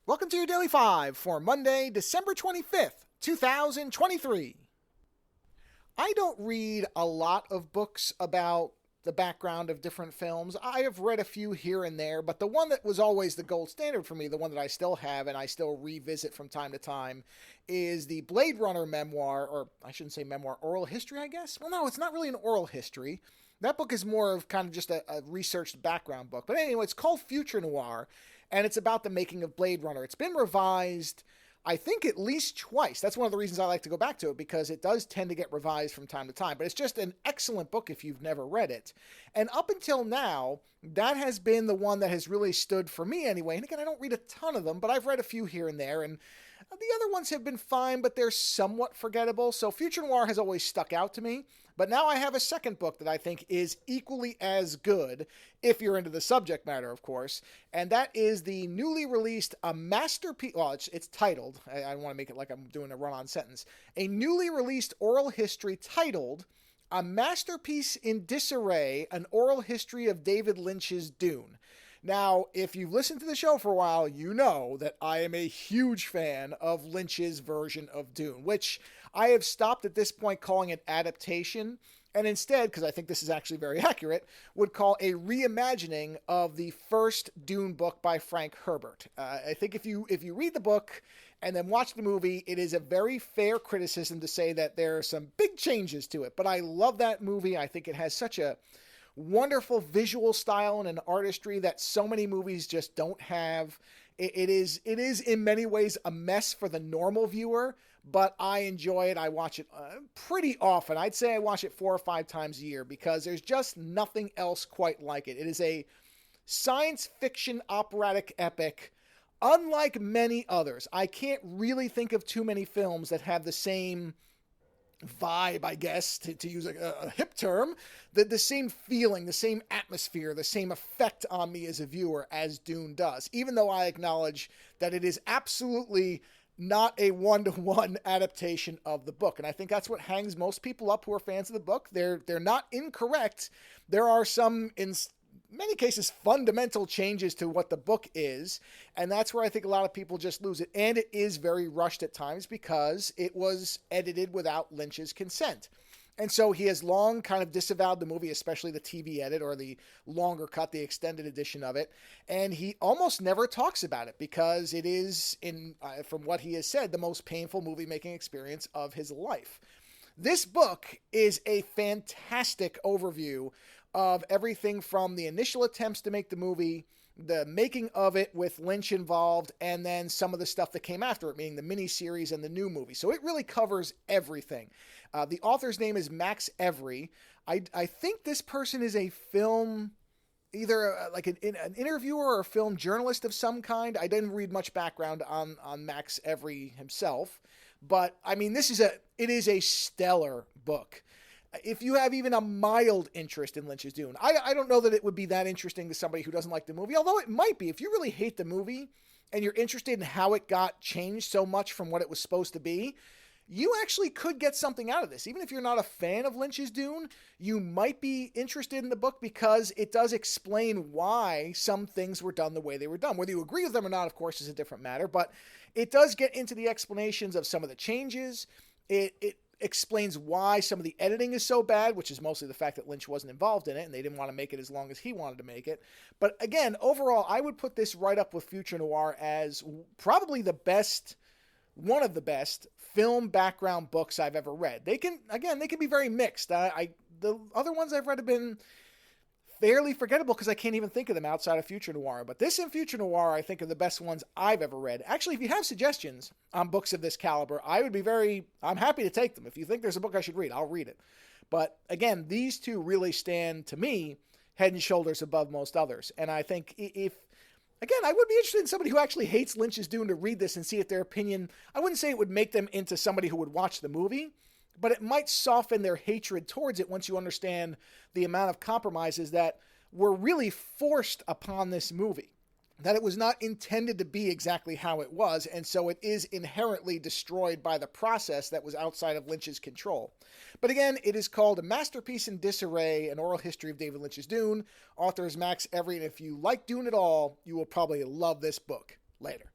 Welcome to your Daily 5 for Monday, December 25th, 2023. I don't read a lot of books about the background of different films. I have read a few here and there, but the one that was always the gold standard for me, the one that I still have and I still revisit from time to time, is the Blade Runner memoir, or I shouldn't say memoir, oral history, I guess? Well, no, it's not really an oral history. That book is more of kind of just a researched background book. But anyway, it's called Future Noir, and it's about the making of Blade Runner. It's been revised, I think, at least twice. That's one of the reasons I like to go back to it, because it does tend to get revised from time to time. But it's just an excellent book if you've never read it. And up until now, that has been the one that has really stood for me anyway. And again, I don't read a ton of them, but I've read a few here and there. And the other ones have been fine, but they're somewhat forgettable. So Future Noir has always stuck out to me. But now I have a second book that I think is equally as good, if you're into the subject matter, of course. And that is the newly released, a masterpiece, well, it's titled, I don't want to make it like I'm doing a run-on sentence, a newly released oral history titled A Masterpiece in Disarray, an Oral History of David Lynch's Dune. Now, if you've listened to the show for a while, you know that I am a huge fan of Lynch's version of Dune, which I have stopped at this point calling it adaptation, and instead, because I think this is actually very accurate, would call a reimagining of the first Dune book by Frank Herbert. I think if you read the book and then watch the movie, it is a very fair criticism to say that there are some big changes to it. But I love that movie. I think it has such a wonderful visual style and an artistry that so many movies just don't have. It is in many ways a mess for the normal viewer, but I enjoy it. I watch it pretty often. I'd say I watch it 4 or 5 times a year because there's just nothing else quite like it. It is a science fiction operatic epic unlike many others. I can't really think of too many films that have the same vibe, I guess, to use a hip term, the same feeling, the same atmosphere, the same effect on me as a viewer as Dune does, even though I acknowledge that it is absolutely not a one-to-one adaptation of the book. And I think that's what hangs most people up who are fans of the book. They're not incorrect. There are some, in many cases, fundamental changes to what the book is, and that's where I think a lot of people just lose it. And it is very rushed at times because it was edited without Lynch's consent. And so he has long kind of disavowed the movie, especially the TV edit or the longer cut, the extended edition of it. And he almost never talks about it because it is, from what he has said, the most painful movie-making experience of his life. This book is a fantastic overview of everything from the initial attempts to make the movie, the making of it with Lynch involved, and then some of the stuff that came after it, meaning the miniseries and the new movie. So it really covers everything. The author's name is Max Every. I think this person is a film, either like an interviewer or a film journalist of some kind. I didn't read much background on Max Every himself, but I mean, it is a stellar book. If you have even a mild interest in Lynch's Dune, I don't know that it would be that interesting to somebody who doesn't like the movie, although it might be. If you really hate the movie and you're interested in how it got changed so much from what it was supposed to be, you actually could get something out of this. Even if you're not a fan of Lynch's Dune, you might be interested in the book because it does explain why some things were done the way they were done. Whether you agree with them or not, of course, is a different matter, but it does get into the explanations of some of the changes. It explains why some of the editing is so bad, which is mostly the fact that Lynch wasn't involved in it and they didn't want to make it as long as he wanted to make it. But again, overall, I would put this right up with Future Noir as probably one of the best film background books I've ever read. They can be very mixed. The other ones I've read have been fairly forgettable because I can't even think of them outside of Future Noir. But this and Future Noir, I think, are the best ones I've ever read. Actually, if you have suggestions on books of this caliber, I'm happy to take them. If you think there's a book I should read, I'll read it. But again, these two really stand, to me, head and shoulders above most others. And I think again, I would be interested in somebody who actually hates Lynch's Dune to read this and see if their opinion, I wouldn't say it would make them into somebody who would watch the movie, but it might soften their hatred towards it once you understand the amount of compromises that were really forced upon this movie. That it was not intended to be exactly how it was, and so it is inherently destroyed by the process that was outside of Lynch's control. But again, it is called A Masterpiece in Disarray, an Oral History of David Lynch's Dune. Author is Max Every, and if you like Dune at all, you will probably love this book. Later.